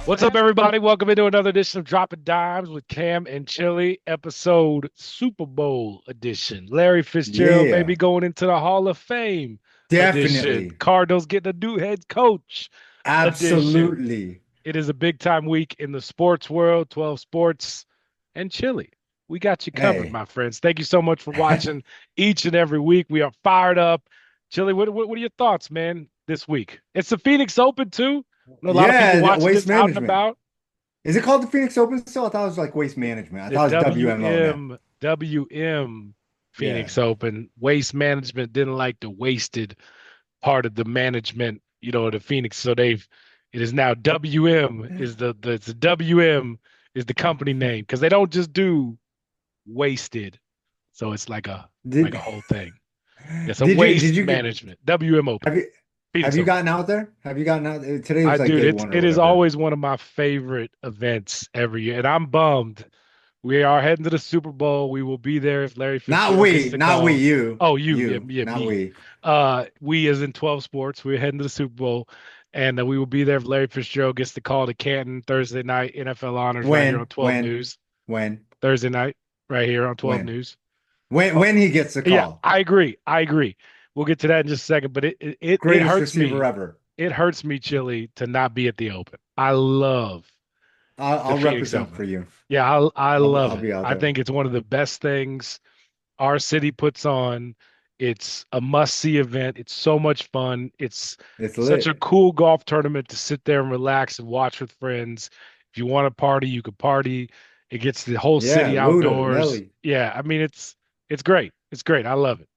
What's up, everybody? Welcome into another edition of Dropping Dimes with Cam and Chili, episode Super Bowl edition. Larry Fitzgerald may Yeah, be going into the Hall of Fame edition. definitely. Cardinals getting a new head coach edition. Absolutely. It is a big time week in the sports world, 12 sports and Chili. We got you covered, Hey. my friends. Thank you so much for watching each and every week. We are fired up. Chili, what are your thoughts, man, this week? It's the Phoenix Open, too. I know a lot of people Yeah, watching waste this out and management. about. Is it called the Phoenix Open still? I thought it was like waste management. I The thought it was WMO now. WM Yeah. Phoenix Open. Waste management didn't like the wasted part of the management, the Phoenix. So it is now WM is it's the WM is the company name because they don't just do wasted. So it's like a Did whole thing. It's a did waste you get management. WM Open. have you have Phoenix you Open. gotten out there? Have you gotten out? Today I was like dude, day it's one or it is whatever. always one of my favorite events every year. And I'm bummed. We are heading to the Super Bowl. We will be there if Larry Fitzgerald gets the Not we, call. you. Oh, you, yeah, You, yeah, not me. we. We as in 12 sports. We're heading to the Super Bowl, and we will be there if Larry Fitzgerald gets the call to Canton Thursday night. NFL honors right here on When, 12 when, News. when, Thursday night, right here on 12 when. News. Oh, When he gets the yeah, call. I agree. I agree. We'll get to that in just a second, but it Greatest hurts receiver me. ever. It hurts me, Chili, to not be at the Open. I love the I'll Phoenix represent Open. for you. Yeah, I love I'll it. be out I there. think it's one of the best things our city puts on. It's a must-see event. It's so much fun. It's It's such a lit. cool golf tournament to sit there and relax and watch with friends. If you want to party, you can party. It gets the whole Yeah, city Luda, outdoors. Nelly. Yeah, I mean it's great. It's great. I love it.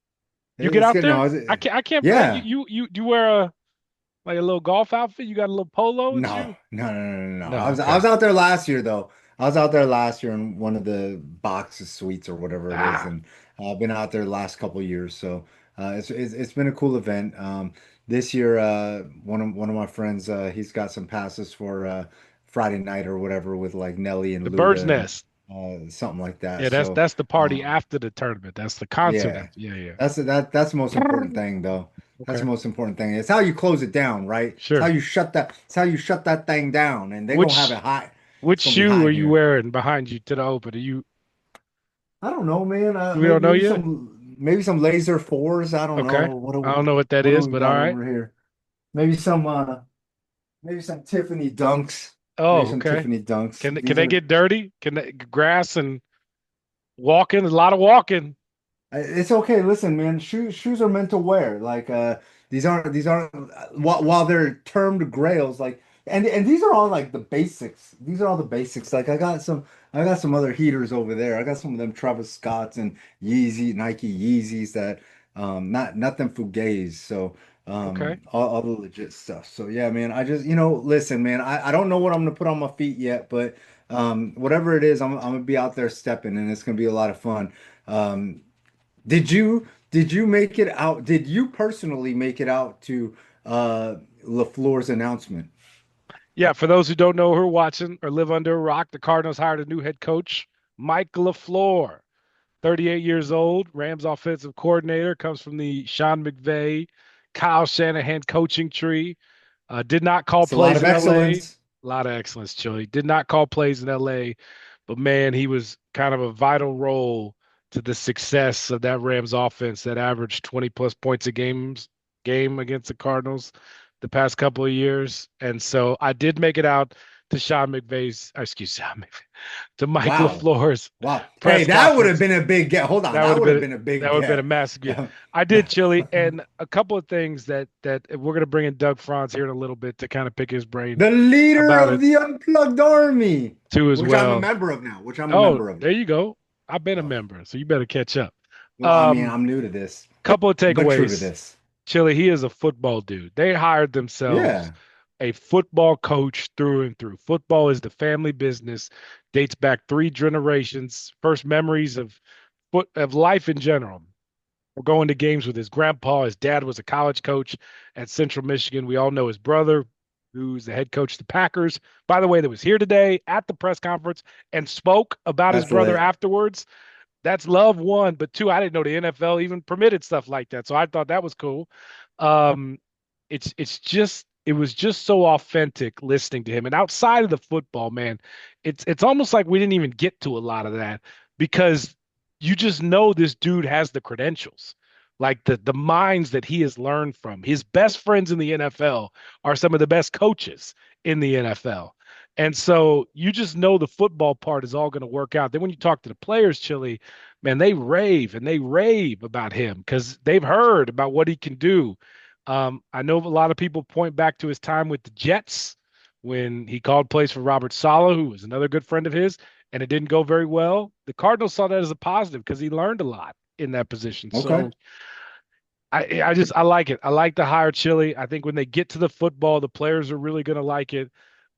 You get It's out good. there? No, I can't. yeah. You wear a like a little golf outfit? You got a little polo and No, shoe? no. No, I okay. was out there last year though. I was out there last year in one of the boxes suites or whatever it is, Ah, and I've been out there the last couple of years. So it's been a cool event. This year, one of my friends, he's got some passes for Friday night or whatever with like Nelly the and bird's Luda and nest. something like that. Yeah, that's So that's the party um, after the tournament. That's the concert yeah. after. Yeah, yeah. That's the most important thing though. That's Okay, the most important thing. It's how you close it down, right? sure. It's how you shut that thing down and they're gonna have it Which hot. which It's gonna be shoe hot are in you here. wearing behind you to the open? Are you I don't know, man. we don't know yet? Maybe some laser fours. I don't know. Okay. I don't know what that What do is, we but all got right. over here? Maybe some Tiffany dunks. Maybe Oh, some okay. Tiffany dunks. Can These they are get dirty? Can they grass and walking? A lot of walking. It's okay. Listen, man, shoes are meant to wear. Like these aren't while they're termed grails, like and these are all like the basics. These are all the basics. Like I got some other heaters over there. I got some of them Travis Scotts and Nike Yeezys that not nothing fugazi. So Okay. all the legit stuff. So yeah, man, I just listen, man, I don't know what I'm gonna put on my feet yet, but whatever it is, I'm gonna be out there stepping and it's gonna be a lot of fun. Um, did you make it out? Did you personally make it out to LaFleur's announcement? Yeah, for those who don't know who are watching or live under a rock, the Cardinals hired a new head coach, Mike LaFleur. 38 years old, Rams offensive coordinator, comes from the Sean McVay, Kyle Shanahan coaching tree. Did not call It's a lot plays of in LA. A excellence. lot of excellence, Chili. Did not call plays in LA, but man, he was kind of a vital role to the success of that Rams offense that averaged 20 plus points a game against the Cardinals the past couple of years. And so I did make it out to Sean McVay's, Sean McVay, to Mike Wow. LaFleur's Wow. Hey, press that would have conference. been a big get. Hold on. That would That have would have been been a big that would have been a get. massive gift. I did, Chili, and a couple of things that we're gonna bring in Doug Franz here in a little bit to kind of pick his brain The leader about of it the Unplugged Army, too as which I'm a well. member of now, which I'm a Oh, member of there now. you go. I've been a Oh. member, so you better catch up. Well, I mean, Um, I'm new to this, couple of but true to takeaways. this. Chili, he is a football dude. They hired themselves Yeah. a football coach through and through. Football is the family business, dates back three generations. First memories of life in general. We're going to games with his grandpa. His dad was a college coach at Central Michigan. We all know his brother, who's the head coach of the Packers. By the way, that was here today at the press conference and spoke about his That's brother lit. afterwards. That's love one, but two, I didn't know the NFL even permitted stuff like that. So I thought that was cool. Um, it's just it was just so authentic listening to him. And outside of the football, man, it's almost like we didn't even get to a lot of that because you just know this dude has the credentials. Like the minds that he has learned from. His best friends in the NFL are some of the best coaches in the NFL. And so you just know the football part is all going to work out. Then when you talk to the players, Chili, man, they rave and they rave about him because they've heard about what he can do. I know a lot of people point back to his time with the Jets when he called plays for Robert Saleh, who was another good friend of his, and it didn't go very well. The Cardinals saw that as a positive because he learned a lot in that position. Okay. So I like it. I like the hire Chili. I think when they get to the football, the players are really going to like it.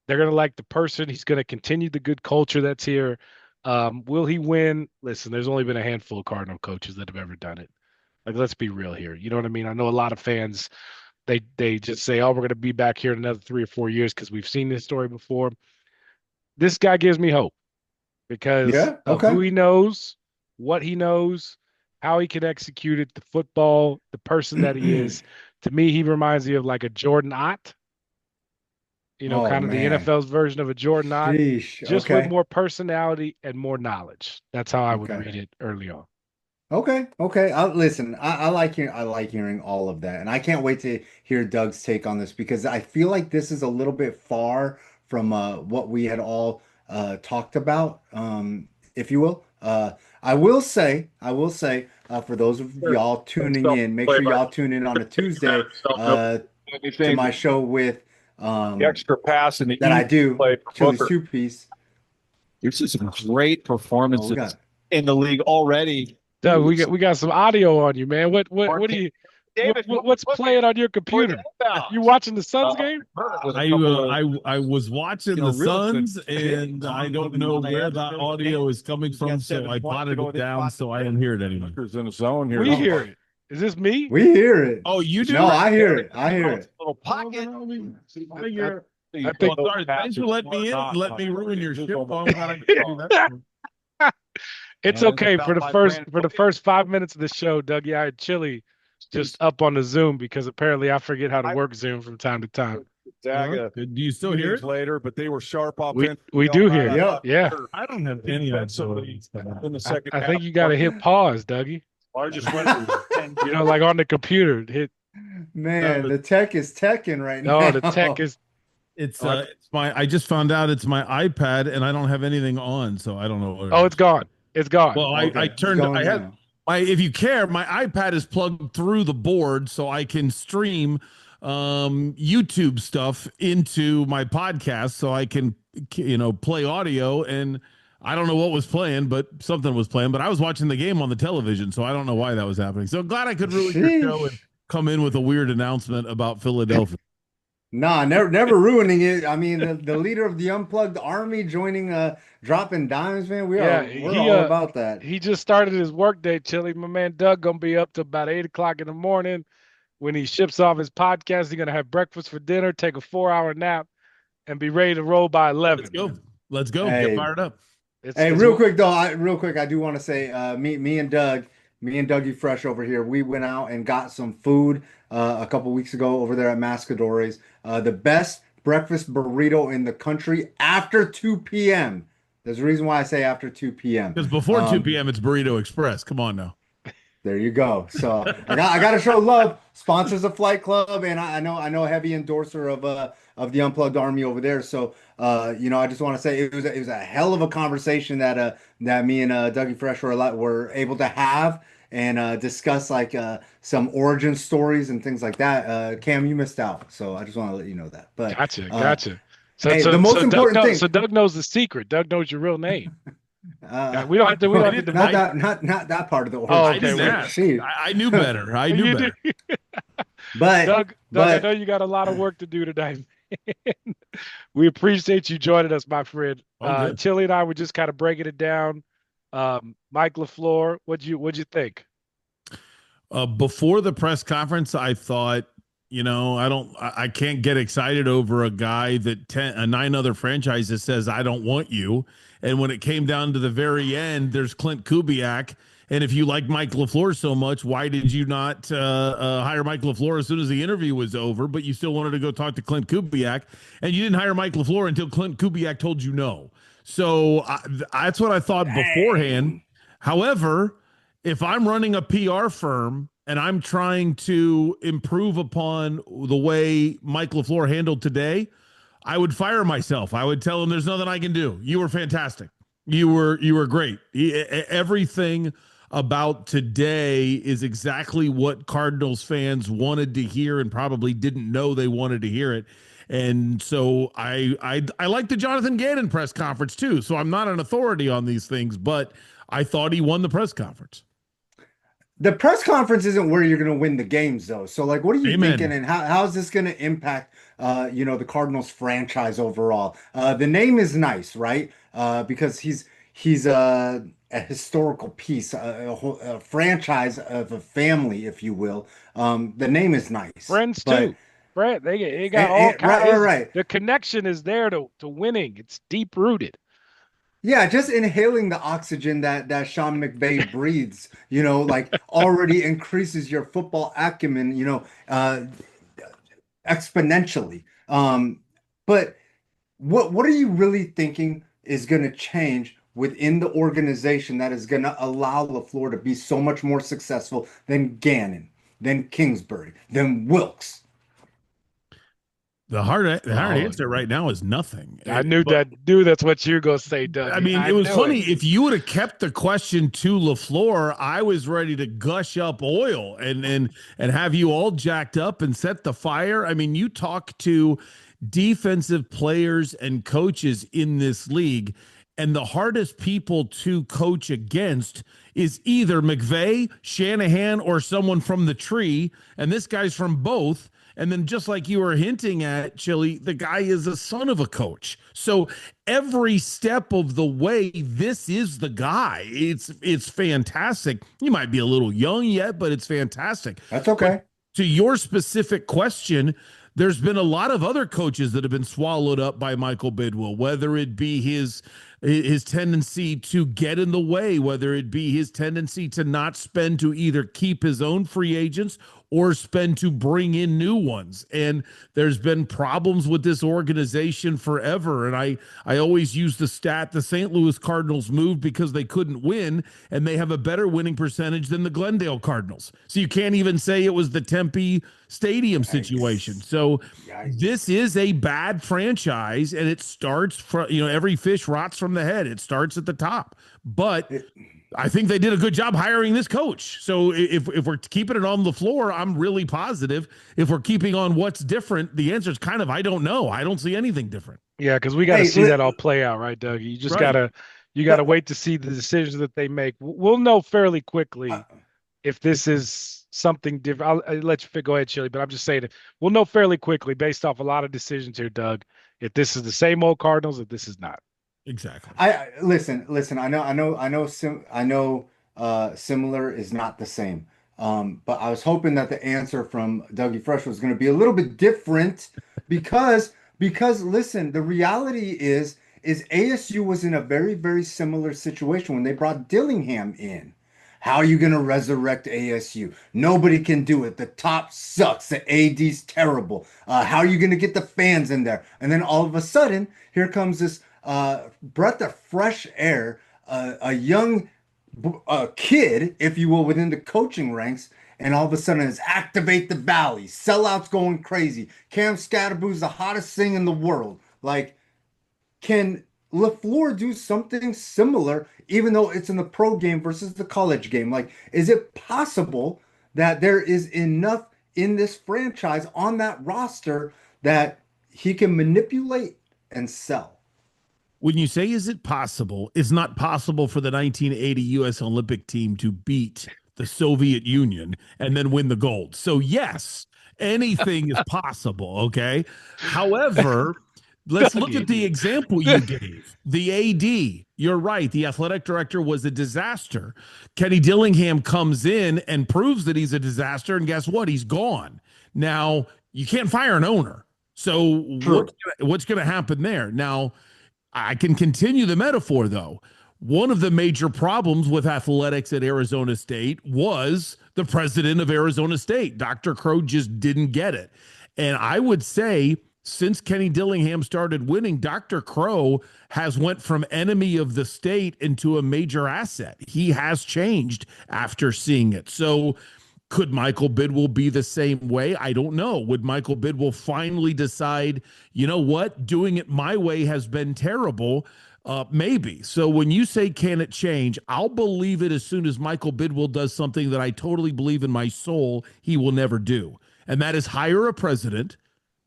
They're going to like the person. He's going to continue the good culture that's here. Will he win? Listen, there's only been a handful of Cardinal coaches that have ever done it. Like, let's be real here. You know what I mean? I know a lot of fans, they just say, "Oh, we're going to be back here in another 3 or 4 years because we've seen this story before." This guy gives me hope because Yeah. of Okay. who he knows, what he knows, how he can execute it, the football, the person that he is. To me, he reminds me of like a Jordan Ott, Oh kind of the man. NFL's version of a Jordan Ott, Sheesh. just with Okay. more personality and more knowledge. That's how I would Okay. read it early on. Okay, okay. Listen. I like hearing all of that, and I can't wait to hear Doug's take on this because I feel like this is a little bit far from what we had all talked about, if you will. I will say, for those of Sure. y'all tuning Self in, make play sure by y'all tune in on a kind Tuesday of self know to anything. my show with The extra pass and the that I easy do, play for Chili's Booker. two piece. You've seen some great Oh, we performances got in the league already. Doug, we got some audio on you, man. What do you David, what's playing on your for the computer? You inbounds. watching the Suns game? With a couple of, I was watching the real good Suns, and I don't hits. know where that audio is coming from, so I potted it down so I didn't hear it anymore. Booker's in the zone here. We oh, hear it. Is this me? we hear it. Oh, you No, do? I hear it. I hear it. Little pocket. I think Well, sorry, thanks for letting me in. Let me ruin your shit. Well, I'm glad I could do that. it's okay for the first 5 minutes of the show, Doug. Yeah, I had Chili just up on the Zoom because apparently I forget how to work Zoom from time to time. Zaga. Do you still hear it? Later, but they were sharp We offensively. do hear it. Yeah. Yeah. I don't have any idea. In the I, second I half. think you got to hit pause, Dougie. Largest winner. Like on the computer, hit. Man, the tech is teching right now. Oh, the tech is. It's my. I just found out it's my iPad, and I don't have anything on, so I don't know. What Oh, it's gone. It's gone. Well, Okay, I it's turned. going I had now. my. If you care, my iPad is plugged through the board, so I can stream YouTube stuff into my podcast, so I can play audio. And I don't know what was playing, but something was playing. But I was watching the game on the television, so I don't know why that was happening. So glad I could ruin your show and Sheesh. come in with a weird announcement about Philadelphia. Nah, never ruining it. I mean, the leader of the Unplugged Army joining dropping dimes, man. Yeah, We're all about that. he just started his workday, Chili. My man Doug gonna be up to about 8 o'clock in the morning. When he ships off his podcast, he's gonna have breakfast for dinner, take a 4 hour nap, and be ready to roll by 11. Let's go. Let's go. Get Hey, fired up. hey, It's real quick though, I do want to say, me and Dougie Fresh over here, we went out and got some food a couple weeks ago over there at Mascadores. The best breakfast burrito in the country after 2 p.m. There's a reason why I say after 2 p.m. Because before 2 p.m., it's Burrito Express. Come on now. There you go. So I got to show love. Sponsors of Flight Club, and I know a heavy endorser of the Unplugged Army over there. So I just want to say it was a hell of a conversation that me and Dougie Fresh were able to have and discuss like some origin stories and things like that. Cam, you missed out, so I just want to let you know that. But gotcha. So hey, so the most so Doug important knows, thing. so Doug knows the secret. Doug knows your real name. Uh, We don't have to. We don't have to not divide. that part of the Oh, origin. I didn't okay. ask. Shoot. I knew better. I knew You better. do. But Doug, I know but you got a lot of work to do tonight. We appreciate you joining us, my friend. Oh, good. Chili and I were just kind of breaking it down. Mike LaFleur, what'd you think? Before the press conference, I thought, I can't get excited over a guy that 9 other franchises says I don't want you. And when it came down to the very end, there's Clint Kubiak, And if you like Mike LaFleur so much, why did you not hire Mike LaFleur as soon as the interview was over? But you still wanted to go talk to Clint Kubiak, and you didn't hire Mike LaFleur until Clint Kubiak told you no. So that's what I thought beforehand. Dang. However, if I'm running a PR firm and I'm trying to improve upon the way Mike LaFleur handled today, I would fire myself. I would tell him there's nothing I can do. You were fantastic. You were great. Everything about today is exactly what Cardinals fans wanted to hear and probably didn't know they wanted to hear it. And so I like the Jonathan Gannon press conference too. So I'm not an authority on these things, but I thought he won the press conference. The press conference isn't where you're going to win the games, though. So, like, what are you Amen. thinking, and how is this going to impact, the Cardinals franchise overall? The name is nice, right? Because he's a historical piece, a franchise of a family, if you will. The name is nice, Friends but too. Brett, they got all kinds. right. The connection is there to winning. It's deep rooted. Yeah, just inhaling the oxygen that Sean McVay breathes, like already increases your football acumen, exponentially. But what are you really thinking is going to change within the organization that is going to allow LaFleur to be so much more successful than Gannon, than Kingsbury, than Wilkes? The hard answer right now is nothing. I knew that's what you were gonna say, Doug. I mean, it was funny. If you would have kept the question to LaFleur, I was ready to gush up oil and have you all jacked up and set the fire. I mean, you talk to defensive players and coaches in this league, and the hardest people to coach against is either McVay, Shanahan, or someone from the tree. And this guy's from both. And then just like you were hinting at, Chili, the guy is a son of a coach. So every step of the way, this is the guy. It's fantastic. You might be a little young yet, but it's fantastic. That's okay. But to your specific question, there's been a lot of other coaches that have been swallowed up by Michael Bidwill, whether it be his tendency to get in the way, whether it be his tendency to not spend to either keep his own free agents or spend to bring in new ones. And there's been problems with this organization forever. And I always use the stat, the St. Louis Cardinals moved because they couldn't win, and they have a better winning percentage than the Glendale Cardinals. So you can't even say it was the Tempe Stadium situation. So this is a bad franchise, and it starts from, every fish rots from the head. It starts at the top. But I think they did a good job hiring this coach. So if we're keeping it on the floor, I'm really positive. If we're keeping on what's different, the answer is kind of, I don't know. I don't see anything different. Yeah, because we got to see that all play out, right, Doug? You just Right. gotta wait to see the decisions that they make. We'll know fairly quickly if this is something different. I'll let you go ahead, Chili, but I'm just saying that we'll know fairly quickly based off a lot of decisions here, Doug, if this is the same old Cardinals, if this is not. Exactly. I listen. I know. Similar is not the same. But I was hoping that the answer from Dougie Fresh was going to be a little bit different because listen, the reality is ASU was in a very, very similar situation when they brought Dillingham in. How are you going to resurrect ASU? Nobody can do it. The top sucks. The AD's terrible. How are you going to get the fans in there? And then all of a sudden, here comes this breath of fresh air, a young kid, if you will, within the coaching ranks, and all of a sudden it's activate the valley, sellouts going crazy. Cam Scatterboo's the hottest thing in the world. Like, can LaFleur do something similar, even though it's in the pro game versus the college game? Like, is it possible that there is enough in this franchise on that roster that he can manipulate and sell? When you say, is it possible, it's not possible for the 1980 U.S. Olympic team to beat the Soviet Union and then win the gold. So, yes, anything is possible, okay? However, let's look at the example you gave. The AD, you're right. The athletic director was a disaster. Kenny Dillingham comes in and proves that he's a disaster, and guess what? He's gone. Now, you can't fire an owner. So what's going to happen there? Now, I can continue the metaphor, though. One of the major problems with athletics at Arizona State was the president of Arizona State. Dr. Crow just didn't get it. And I would say since Kenny Dillingham started winning, Dr. Crow has went from enemy of the state into a major asset. He has changed after seeing it. So could Michael Bidwell be the same way? I don't know. Would Michael Bidwell finally decide, you know what, doing it my way has been terrible? Maybe. So when you say, can it change? I'll believe it as soon as Michael Bidwell does something that I totally believe in my soul he will never do. And that is hire a president,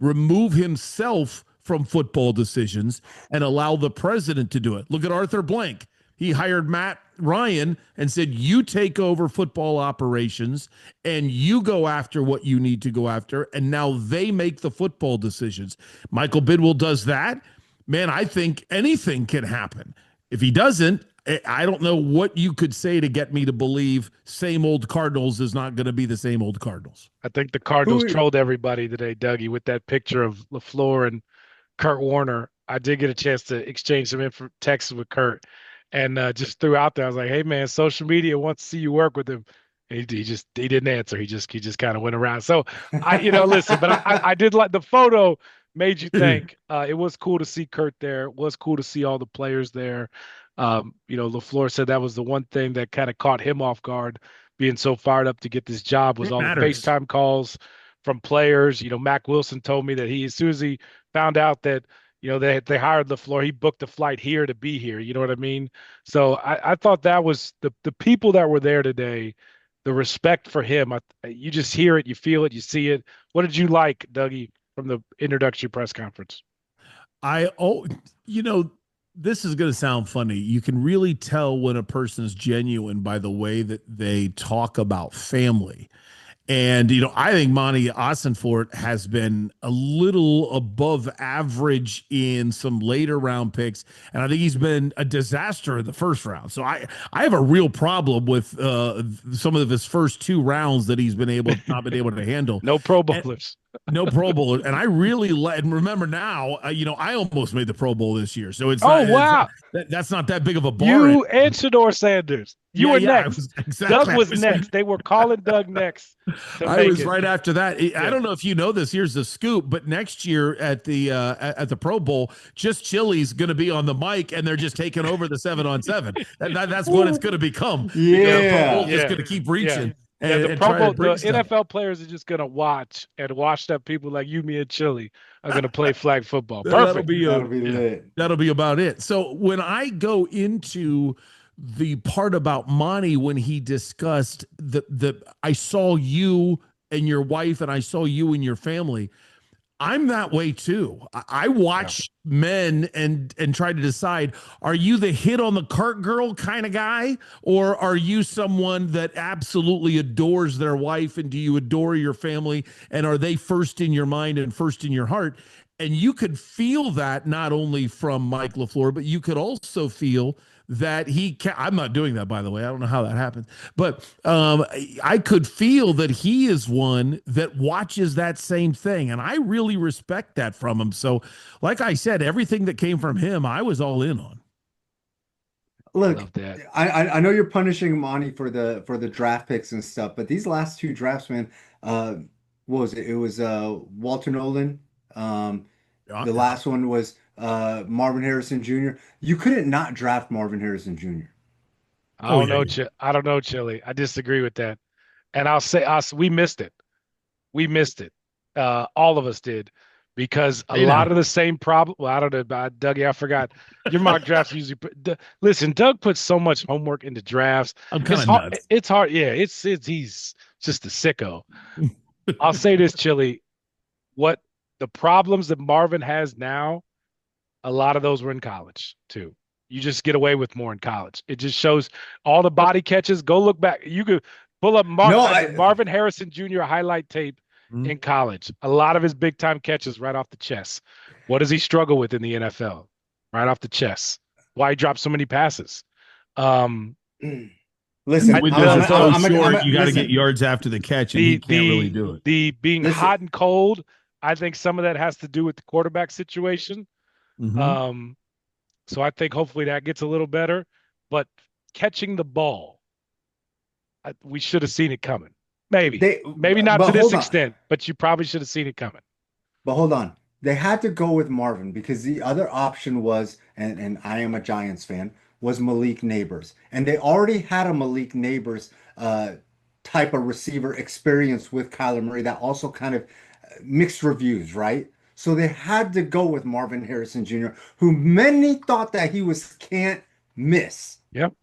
remove himself from football decisions, and allow the president to do it. Look at Arthur Blank. He hired Matt Ryan and said, you take over football operations and you go after what you need to go after. And now they make the football decisions. Michael Bidwell does that. Man, I think anything can happen. If he doesn't, I don't know what you could say to get me to believe same old Cardinals is not going to be the same old Cardinals. I think the Cardinals trolled everybody today, Dougie, with that picture of LaFleur and Kurt Warner. I did get a chance to exchange some texts with Kurt, and just threw out there. I was like, "Hey, man, social media wants to see you work with him." And he didn't answer. He just kind of went around. So listen, but I did like the photo. Made you think. It was cool to see Kurt there. It was cool to see all the players there. LaFleur said that was the one thing that kind of caught him off guard, being so fired up to get this job, was all the FaceTime calls from players. Mac Wilson told me that as soon as he found out that, they hired LaFleur, he booked a flight here to be here. You know what I mean? So I thought that was the people that were there today, the respect for him. You just hear it, you feel it, you see it. What did you like, Dougie, from the introductory press conference? This is going to sound funny. You can really tell when a person is genuine by the way that they talk about family. And, I think Monty Ossenfort has been a little above average in some later round picks. And I think he's been a disaster in the first round. So I have a real problem with some of his first two rounds that he's not been able to handle. No Pro Bowlers. No Pro Bowl. And I really and remember now, I almost made the Pro Bowl this year. So it's wow. That's not that big of a bar. You and Shador Sanders. You were next. Doug was next. They were calling Doug next. I was right after that. I don't know if you know this. Here's the scoop. But next year at the Pro Bowl, Just Chili's going to be on the mic, and they're just taking over the 7-on-7. That's what it's going to going to keep reaching. Yeah, the NFL players are just going to watch that people like you, me, and Chili are going to play flag football. Perfect. That'll be about it. So when I go into the part about Monty, when he discussed I saw you and your wife and I saw you and your family, I'm that way too. I watch men and try to decide, are you the hit on the cart girl kind of guy? Or are you someone that absolutely adores their wife? And do you adore your family? And are they first in your mind and first in your heart? And you could feel that not only from Mike LaFleur, but you could also feel that I'm not doing that, by the way. I don't know how that happens, but I could feel that he is one that watches that same thing. And I really respect that from him. So like I said, everything that came from him, I was all in on. Look, I know you're punishing Monty for the draft picks and stuff, but these last two drafts, man, what was it? It was Walter Nolan. The last one was Marvin Harrison Jr. You couldn't not draft Marvin Harrison Jr. I don't know, Chili. I disagree with that. And I'll say we missed it. We missed it. All of us did, because a lot of the same problem. Well, I don't know about Dougie. I forgot. Your mock drafts usually listen. Doug puts so much homework into drafts. I'm kind of nuts. It's hard. Yeah, he's just a sicko. I'll say this, Chili. What the problems that Marvin has now, a lot of those were in college too. You just get away with more in college. It just shows all the body catches. Go look back. You could pull up Marvin Harrison Jr. highlight tape in college. A lot of his big time catches right off the chest. What does he struggle with in the NFL? Right off the chest. Why he dropped so many passes? Listen, you got to get yards after the catch, and he can't really do it. The being hot and cold, I think some of that has to do with the quarterback situation. So I think hopefully that gets a little better. but catching the ball, we should have seen it coming. Maybe They, not but to this hold on. extent, but you probably should have seen it coming. But hold on. They had to go with Marvin because the other option was, and I am a Giants fan, was Malik Neighbors. And they already had a Malik Neighbors type of receiver experience with Kyler Murray that also kind of mixed reviews, right? So they had to go with Marvin Harrison Jr., who many thought that he was can't miss. Yep.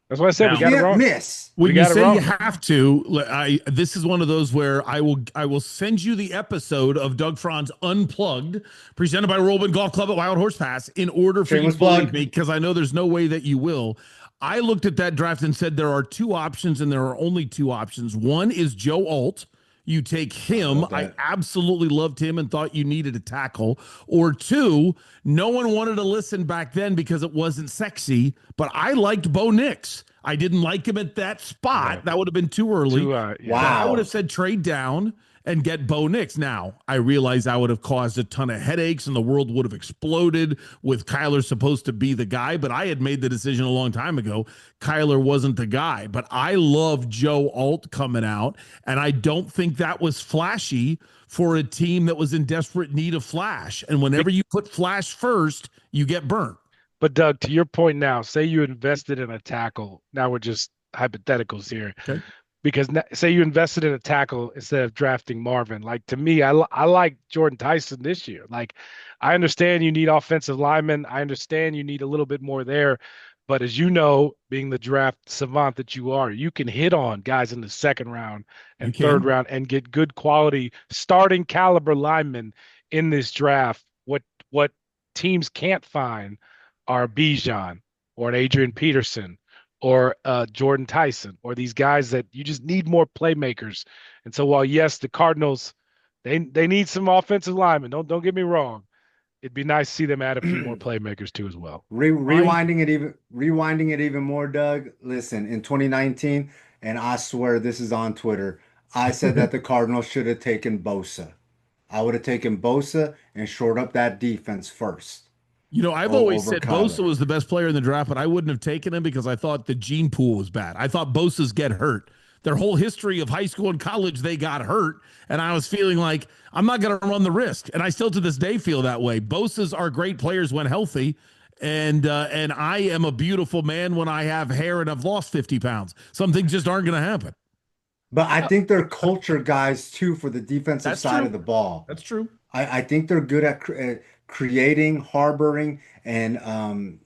That's what I said. We Now- got it Can't wrong. miss. When We you got it say wrong. you have to, this is one of those where I will send you the episode of Doug Franz Unplugged, presented by Rollman Golf Club at Wild Horse Pass, in order for you Shameless to believe plug. me, because I know there's no way that you will. I looked at that draft and said there are two options, and there are only two options. One is Joe Alt. You take him. love I that. absolutely loved him and thought you needed a tackle. Or two, no one wanted to listen back then because it wasn't sexy, but I liked Bo Nix. I didn't like him at that spot. Right. That would have been too early. Yeah. Wow. I would have said trade down and get Bo Nix. Now, I realize I would have caused a ton of headaches and the world would have exploded with Kyler supposed to be the guy, but I had made the decision a long time ago. Kyler wasn't the guy, but I love Joe Alt coming out, and I don't think that was flashy for a team that was in desperate need of flash. And whenever you put flash first, you get burnt. But Doug, to your point now, say you invested in a tackle. Now we're just hypotheticals here. Okay. Because say you invested in a tackle instead of drafting Marvin. Like to me, I like Jordan Tyson this year. Like I understand you need offensive linemen. I understand you need a little bit more there. But as you know, being the draft savant that you are, you can hit on guys in the second round and You can. third round and get good quality starting caliber linemen in this draft. What teams can't find are Bijan or an Adrian Peterson or Jordan Tyson or these guys that you just need more playmakers. And so while yes, the Cardinals they need some offensive linemen. Don't get me wrong. It'd be nice to see them add a few more playmakers too as well. Rewinding it even more, Doug. Listen, in 2019, and I swear this is on Twitter, I said that the Cardinals should have taken Bosa. I would have taken Bosa and shored up that defense first. You know, I've always over said Kyler. Bosa was the best player in the draft, but I wouldn't have taken him because I thought the gene pool was bad. I thought Bosa's get hurt. Their whole history of high school and college, they got hurt. And I was feeling like I'm not going to run the risk. And I still to this day feel that way. Bosa's are great players when healthy. And I am a beautiful man when I have hair and I've lost 50 pounds. Some things just aren't going to happen. But I think they're culture guys too for the defensive That's side true. of the ball. That's true. I think they're good at creating, harboring, and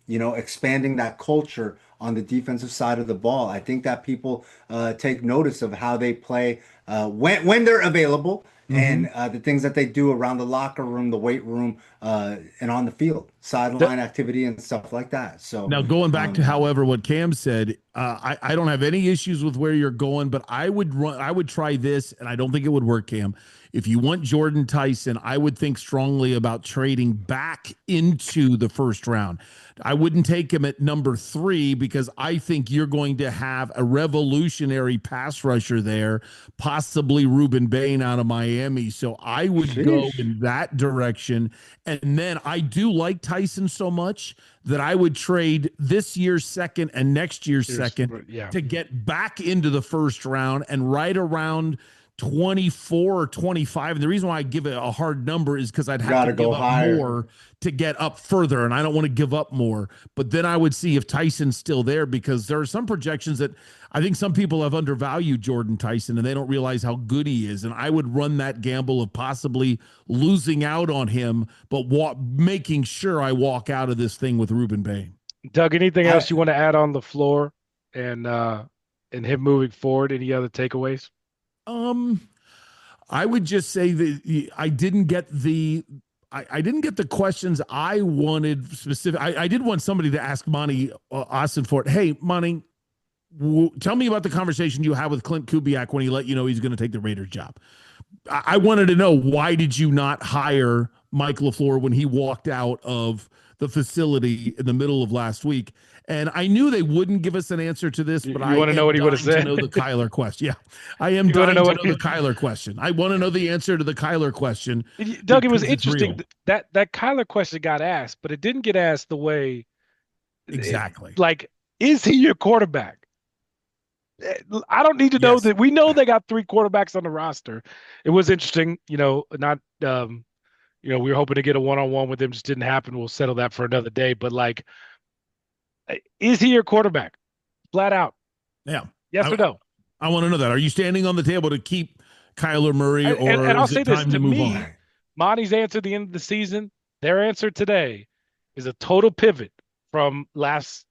expanding that culture on the defensive side of the ball. I think that people take notice of how they play when they're available and the things that they do around the locker room, the weight room, and on the field, sideline activity and stuff like that. So Now, going back to, however, what Cam said, I don't have any issues with where you're going, but I would try this, and I don't think it would work, Cam. If you want Jordan Tyson, I would think strongly about trading back into the first round. I wouldn't take him at number 3 because I think you're going to have a revolutionary pass rusher there, possibly Ruben Bain out of Miami. So I would go Sheesh. in that direction. And then I do like Tyson so much that I would trade this year's second and next year's second Yeah. to get back into the first round and right around 24 or 25. And the reason why I give it a hard number is because I'd have Gotta to give go up higher. more to get up further. And I don't want to give up more. But then I would see if Tyson's still there, because there are some projections that I think some people have undervalued Jordan Tyson and they don't realize how good he is. And I would run that gamble of possibly losing out on him, but making sure I walk out of this thing with Ruben Bain. Doug, anything else you want to add on the floor and him moving forward? Any other takeaways? I would just say that I didn't get the questions I wanted specific. I did want somebody to ask Monty Austin for it. Hey, Monty, tell me about the conversation you had with Clint Kubiak when he let you know he's going to take the Raiders job. I wanted to know, why did you not hire Mike LaFleur when he walked out of the facility in the middle of last week? And I knew they wouldn't give us an answer to this, but I want to know what he would have dying said? to know the Kyler question. Yeah, I am dying to know the Kyler question. I want to know the answer to the Kyler question. Doug, it was because it's interesting real. that Kyler question got asked, but it didn't get asked the way Exactly. like Is he your quarterback? I don't need to know Yes. that. We know they got 3 quarterbacks on the roster. It was interesting, not we were hoping to get a one-on-one with him, just didn't happen. We'll settle that for another day. But like, is he your quarterback? Flat out. Yeah. Yes or no? I want to know that. Are you standing on the table to keep Kyler Murray, or and I'll is say it this time to to move me, on? Monty's answer at the end of the season, their answer today is a total pivot from last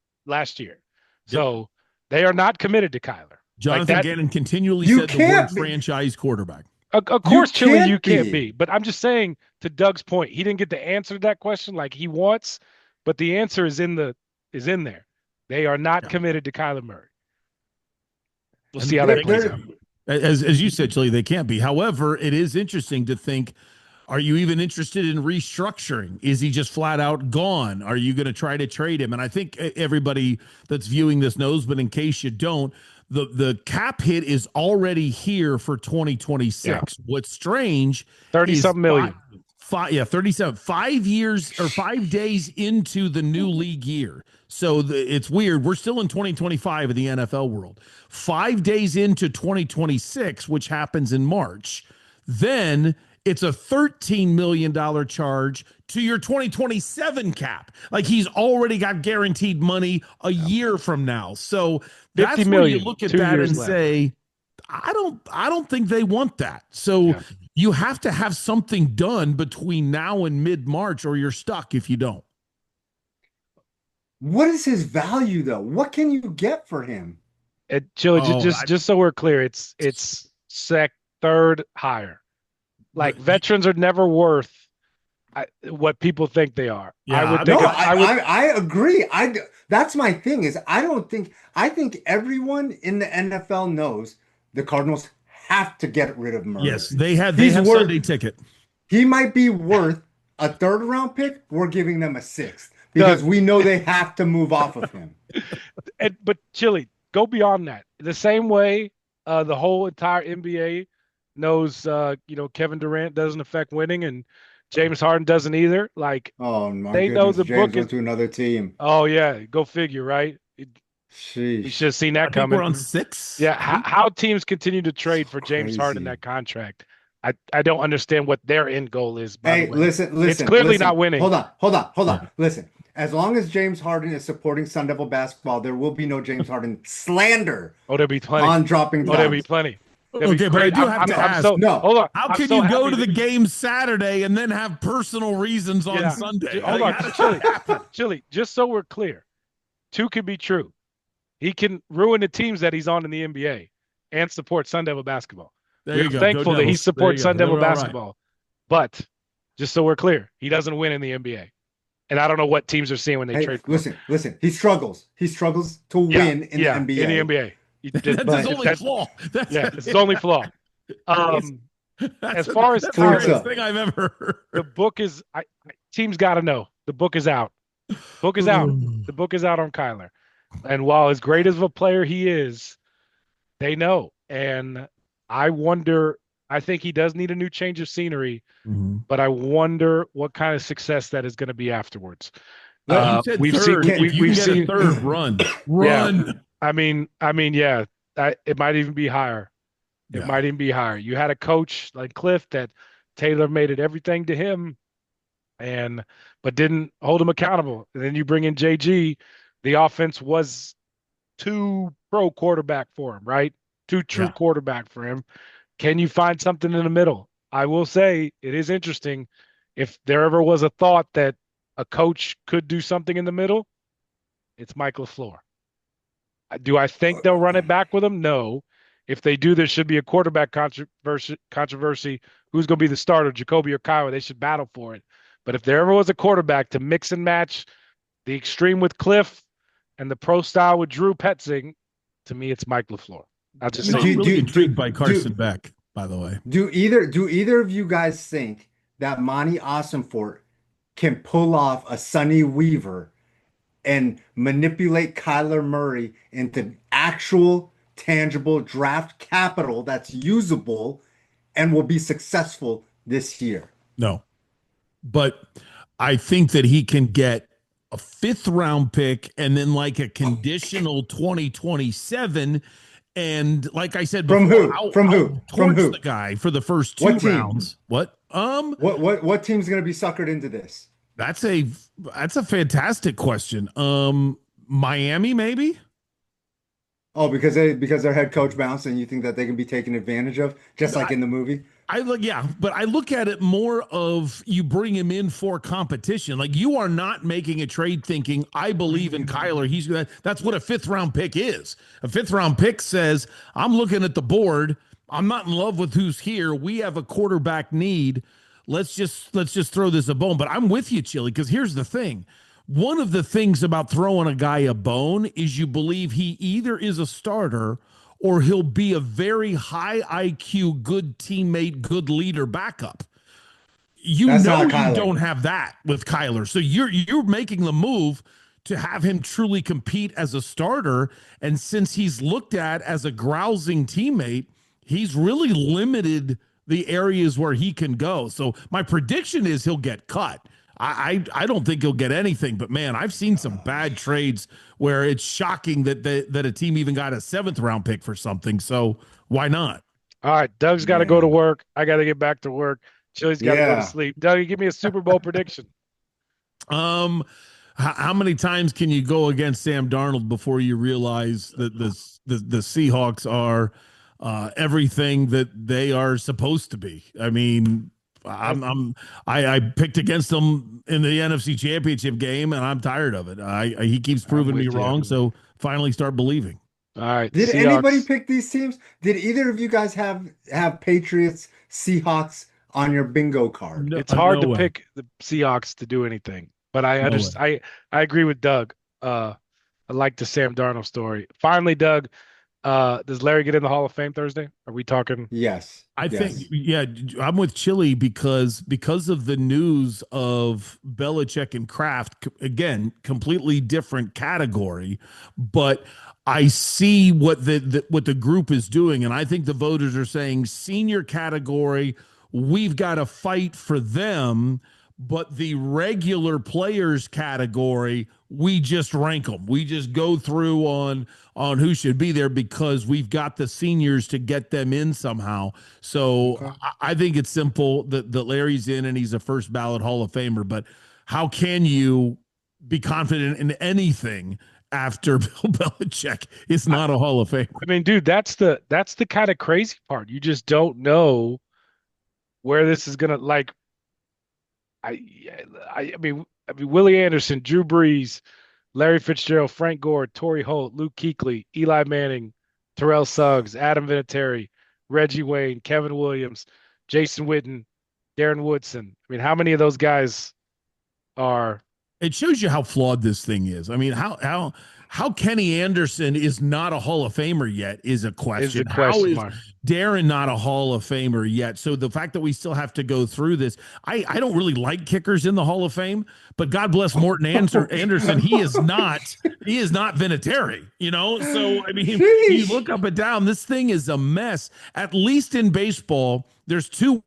year. Yep. So they are not committed to Kyler. Jonathan that, Gannon continually You said the word can't be. franchise quarterback. Of You course, Chili, you can't can't be. be. But I'm just saying, to Doug's point, he didn't get the answer to that question like he wants, but the answer is in there. They are not committed to Kyler Murray. We'll see how that plays out. As you said, Chili, they can't be. However, it is interesting to think, are you even interested in restructuring? Is he just flat out gone? Are you going to try to trade him? And I think everybody that's viewing this knows, but in case you don't, the cap hit is already here for 2026. Yeah. What's strange 30-something million. 37, 5 years or 5 days into the new league year. So it's weird. We're still in 2025 in the NFL world. 5 days into 2026, which happens in March, then it's a $13 million charge to your 2027 cap. Like, he's already got guaranteed money a year from now. So that's 50 where you million, look at 2 that years and left. say, I don't think they want that. So you have to have something done between now and mid-March, or you're stuck if you don't. What is his value though? What can you get for him? Chili, just so we're clear, it's third higher. Like, veterans are never worth what people think they are. Yeah, I agree. That's my thing is I think everyone in the NFL knows the Cardinals have to get rid of Murray. Yes, they have Sunday ticket. He might be worth a 3rd round pick. We're giving them a 6th because we know they have to move off of him. But Chili, go beyond that. The same way the whole entire NBA knows, Kevin Durant doesn't affect winning, and James Harden doesn't either. Like, oh my they goodness, know the James book went is to another team. Oh yeah, go figure, right? Sheesh. We should have seen that I coming. think we're on 6. Yeah, how teams continue to trade for James Harden that contract. I don't understand what their end goal is. By the way. Listen. It's clearly not winning. Hold on. Listen, as long as James Harden is supporting Sun Devil basketball, there will be no James Harden slander. There'll be plenty. On dropping dimes. There'll be plenty. Okay, but I do have to ask. Hold on. How can you go to the game Saturday and then have personal reasons on Sunday? Hold on, Chili. Just so we're clear, 2 can be true. He can ruin the teams that he's on in the NBA and support Sun Devil basketball. We're thankful that he supports Sun Devil basketball. But just so we're clear, he doesn't win in the NBA. And I don't know what teams are seeing when they trade for him. Listen. He struggles. He struggles to win in the NBA. In the NBA. That's his only flaw. It's his only flaw. As far as that's the greatest thing I've ever heard. The book is teams got to know. The book is out. Book is out. The book is out on Kyler. And while as great as a player he is, they know. And I wonder, I think he does need a new change of scenery, but I wonder what kind of success that is going to be afterwards. We've seen a third run. Yeah. I mean, yeah, it might even be higher. It might even be higher. You had a coach like Cliff that Taylor made it everything to him, but didn't hold him accountable. And then you bring in JG. The offense was too pro quarterback for him, right? Too true quarterback for him. Can you find something in the middle? I will say it is interesting. If there ever was a thought that a coach could do something in the middle, it's Mike LaFleur. Do I think they'll run it back with him? No. If they do, there should be a quarterback controversy. Who's going to be the starter, Jacoby or Kyle? They should battle for it. But if there ever was a quarterback to mix and match the extreme with Cliff and the pro style with Drew Petzing, to me, it's Mike LaFleur. I'm really intrigued by Carson Beck, by the way. Do either of you guys think that Monty Ossenfort can pull off a Sonny Weaver and manipulate Kyler Murray into actual tangible draft capital that's usable and will be successful this year? No. But I think that he can get a 5th-round pick and then like a conditional 2027. And like I said From before, who? From who? I'll From torch who? the guy for the first 2 What team? rounds. What? What team's gonna be suckered into this? That's a fantastic question. Miami, maybe? Oh, because their head coach bounced, and you think that they can be taken advantage of, just like in the movie? But I look at it more of you bring him in for competition. Like you are not making a trade thinking, I believe in Kyler. That's what a 5th-round pick is. A 5th-round pick says, I'm looking at the board. I'm not in love with who's here. We have a quarterback need. Let's just throw this a bone. But I'm with you, Chili, because here's the thing. One of the things about throwing a guy a bone is you believe he either is a starter or he'll be a very high IQ, good teammate, good leader backup. That's not You Kyler. don't have that with Kyler. So you're making the move to have him truly compete as a starter. And since he's looked at as a grousing teammate, he's really limited the areas where he can go. So my prediction is he'll get cut. I don't think he'll get anything, but man, I've seen some bad trades where it's shocking that a team even got a 7th-round pick for something. So why not? All right, Doug's got to go to work. I got to get back to work. Chili's got to go to sleep. Doug, you give me a Super Bowl prediction. How many times can you go against Sam Darnold before you realize that the Seahawks are everything that they are supposed to be? I mean, I picked against them in the NFC Championship game, and I'm tired of it. He keeps proving me wrong, so finally start believing. All right. Did Seahawks. anybody pick these teams? Did either of you guys have Patriots, Seahawks on your bingo card? No, It's hard no to way. pick the Seahawks to do anything, but I No understand. I agree with Doug. I like the Sam Darnold story. Finally, Doug, does Larry get in the Hall of Fame Thursday? Are we talking? Yes. I Yes. think, yeah, I'm with Chili because of the news of Belichick and Kraft. Again, completely different category, but I see what the group is doing, and I think the voters are saying senior category. We've got to fight for them, but the regular players category, we just rank them. We just go through on who should be there because we've got the seniors to get them in somehow. So Okay. I think it's simple that Larry's in and he's a first ballot Hall of Famer. But how can you be confident in anything after Bill Belichick is not a Hall of Famer? I mean, dude, that's the kind of crazy part. You just don't know where this is gonna like. I mean, Willie Anderson, Drew Brees, Larry Fitzgerald, Frank Gore, Torrey Holt, Luke Kuechly, Eli Manning, Terrell Suggs, Adam Vinatieri, Reggie Wayne, Kevin Williams, Jason Witten, Darren Woodson. I mean, how many of those guys are? It shows you how flawed this thing is. I mean, how Kenny Anderson is not a Hall of Famer yet is a question. How is Mark. Darren not a Hall of Famer yet? So the fact that we still have to go through this, I don't really like kickers in the Hall of Fame, but God bless Morton Anderson. He is not Vinatieri, you know? So, I mean, you look up and down, this thing is a mess. At least in baseball, there's two.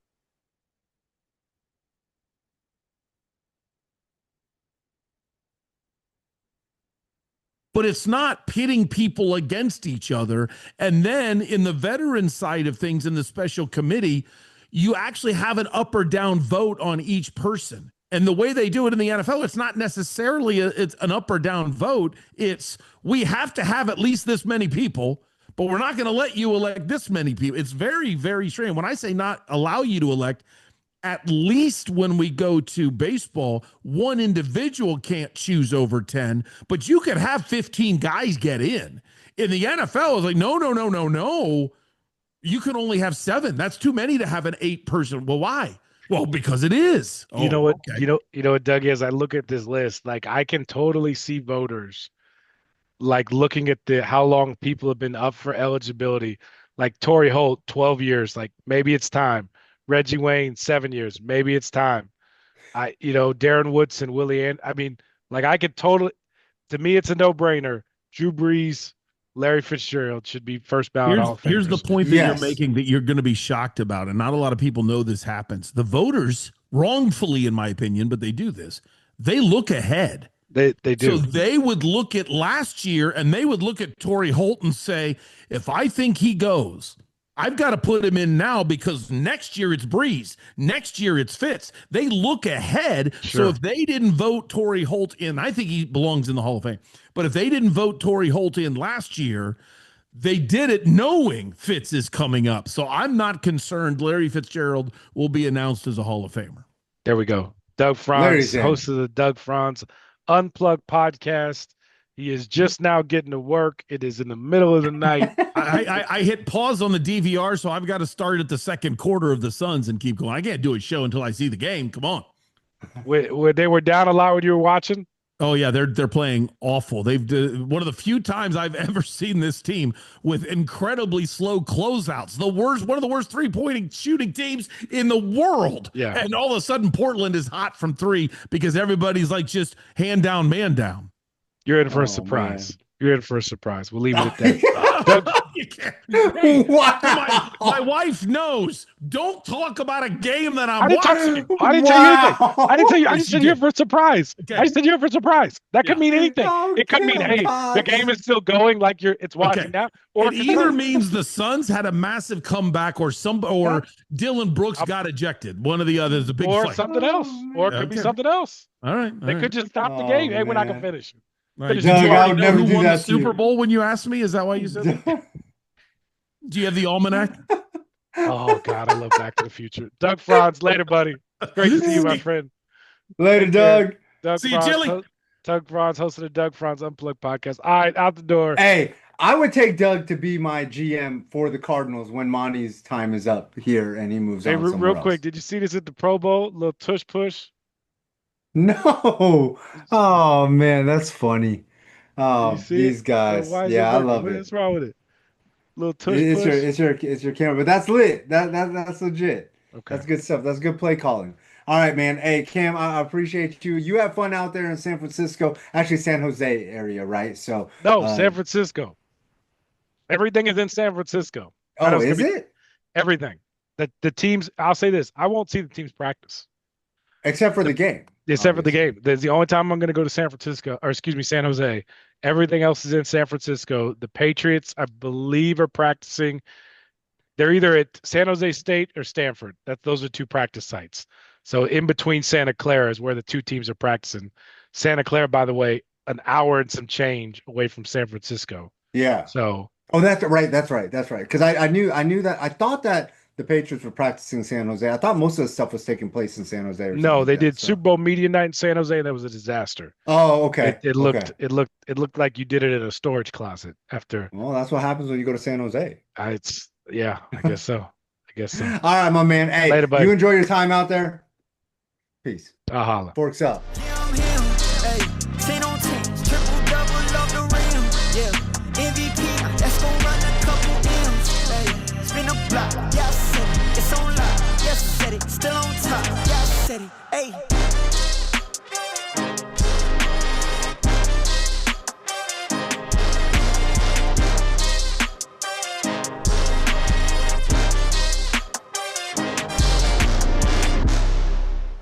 But it's not pitting people against each other. And then in the veteran side of things in the special committee, you actually have an up or down vote on each person. And the way they do it in the NFL, it's not necessarily it's an up or down vote. It's we have to have at least this many people, but we're not going to let you elect this many people. It's very, very strange. When I say not allow you to elect, at least when we go to baseball, one individual can't choose over 10, but you could have 15 guys get in. In the NFL, it's like, no. You can only have 7. That's too many to have an 8-person. Well, why? Well, because it is. You know what? Okay. You know what, Doug, is I look at this list, like I can totally see voters like looking at how long people have been up for eligibility. Like Torrey Holt, 12 years, like maybe it's time. Reggie Wayne, 7 years. Maybe it's time. Darren Woodson, I mean, like I could totally, to me, it's a no-brainer. Drew Brees, Larry Fitzgerald should be first ballot Hall of Famers. Here's the point that you're making that you're going to be shocked about, and not a lot of people know this happens. The voters, wrongfully in my opinion, but they do this, they look ahead. They So do. they would look at last year and they would look at Torrey Holt and say, if I think he goes, I've got to put him in now because next year it's Breeze. Next year it's Fitz. They look ahead. Sure. So if they didn't vote Torrey Holt in, I think he belongs in the Hall of Fame. But if they didn't vote Torrey Holt in last year, they did it knowing Fitz is coming up. So I'm not concerned. Larry Fitzgerald will be announced as a Hall of Famer. There we go. Doug Larry's Franz, in. host of the Doug Franz Unplugged podcast. He is just now getting to work. It is in the middle of the night. I hit pause on the DVR, so I've got to start at the second quarter of the Suns and keep going. I can't do a show until I see the game. Come on. Where they were down a lot when you were watching. Oh yeah, they're playing awful. They've one of the few times I've ever seen this team with incredibly slow closeouts. One of the worst 3-point shooting teams in the world. Yeah. And all of a sudden Portland is hot from 3 because everybody's like just hand down, man down. You're in for Oh, a surprise. man. You're in for a surprise. We'll leave it at that. You can't. Hey, Wow. my wife knows. Don't talk about a game that I I'm didn't, watching. I didn't tell you anything. Wow. I didn't tell you. I Yes, just you said you're did. for a surprise. Okay. I just said you're for a surprise. That could mean anything. Oh, It could mean, hey, the Cameron game Cox. is still going, like it's watching Okay. now, or It either means the Suns had a massive comeback or Dylan Brooks got ejected. One of the others, a big or fight. something else, or it could be Okay. something else. All right. They could just stop the Oh, game. Hey, we're not gonna man. finish. All right. Doug, Did you I already would know never who do won the that to you. Super Bowl when you asked me? Is that why you said that? Do you have the almanac? Oh God, I love Back to the Future. Doug Franz, later, buddy. Great to see you, my friend. Later, Take care. Doug. Doug See you, Franz, Chili. Doug Franz, host of the Doug Franz Unplugged podcast. All right, out the door. Hey, I would take Doug to be my GM for the Cardinals when Monty's time is up here and he moves Hey, on real somewhere quick, else. did you see this at the Pro Bowl? Little tush push. No. Oh man, that's funny. You Oh, see these it? guys. Why is Yeah, I it working? love it. What's wrong with it? Little tush It's push. your camera, but that's lit. That's legit. Okay. That's good stuff. That's good play calling. All right, man. Hey, Cam, I appreciate you. You have fun out there in San Francisco, actually San Jose area, right? So, No, San Francisco. Everything is in San Francisco. I know oh, it's is gonna be it? everything? The teams. I'll say this: I won't see the teams practice Except for the game, except for the obviously. game. That's the only time I'm going to go to San Francisco, or excuse me, San Jose. Everything else is in San Francisco. The Patriots, I believe, are practicing. They're either at San Jose State or Stanford. Those are 2 practice sites. So in between Santa Clara is where the 2 teams are practicing. Santa Clara, by the way, an hour and some change away from San Francisco. Yeah. So Oh, that's right. That's right. That's right. Because I knew that. I thought that the Patriots were practicing in San Jose. I thought most of the stuff was taking place in San Jose or something no, like they that, did so. Super Bowl media night in San Jose, and that was a disaster. Oh, okay. It Okay. looked like you did it in a storage closet after. Well, that's what happens when you go to San Jose. I guess so. I guess so. All right, my man. Hey, Later, buddy. you enjoy your time out there. Peace. I'll holla. Forks up.